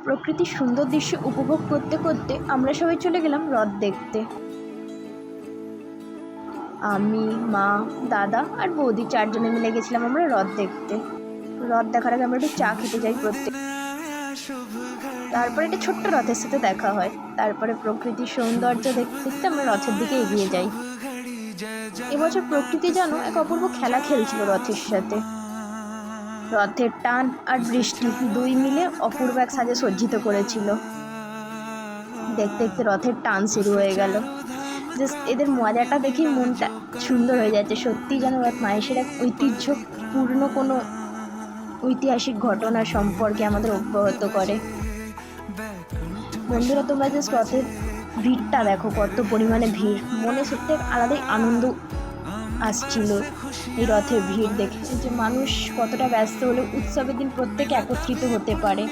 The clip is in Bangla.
প্রকৃতির সুন্দর দৃশ্য উপভোগ করতে করতে আমরা সবাই চলে গেলাম রথ দেখতে। আমি, মা, দাদা আর বৌদি 4 জনে মিলে গেছিলাম আমরা রথ দেখতে। রথ দেখার আগে আমরা একটু চা খেতে যাই প্রত্যেক। তারপরে একটা ছোট্ট রথের সাথে দেখা হয়। তারপরে প্রকৃতির সৌন্দর্য দেখতে দেখতে আমরা রথের দিকে এগিয়ে যাই। এবছর প্রকৃতি যেন এক অপূর্ব খেলা খেলছিল রথের সাথে। রথের টান আর বৃষ্টি দুই মিলে অপূর্ব এক সাজে সজ্জিত করেছিল। দেখতে দেখতে রথের টান শুরু হয়ে গেল। জাস্ট এদের মজাটা দেখেই মনটা সুন্দর হয়ে যাচ্ছে। সত্যি যেন রথ মানুষের এক ঐতিহ্যপূর্ণ কোনো ঐতিহাসিক ঘটনা সম্পর্কে আমাদের অবগত করে। বন্ধুরা, তোমরা জাস্ট রথের ভিড়টা দেখো, কত পরিমাণে ভিড়। মনে সত্যি এক আলাদাই আনন্দ আসছিল এই রথের ভিড় দেখে, যে মানুষ কতটা ব্যস্ত হলেও উৎসবের দিন প্রত্যেকে একত্রিত হতে পারে।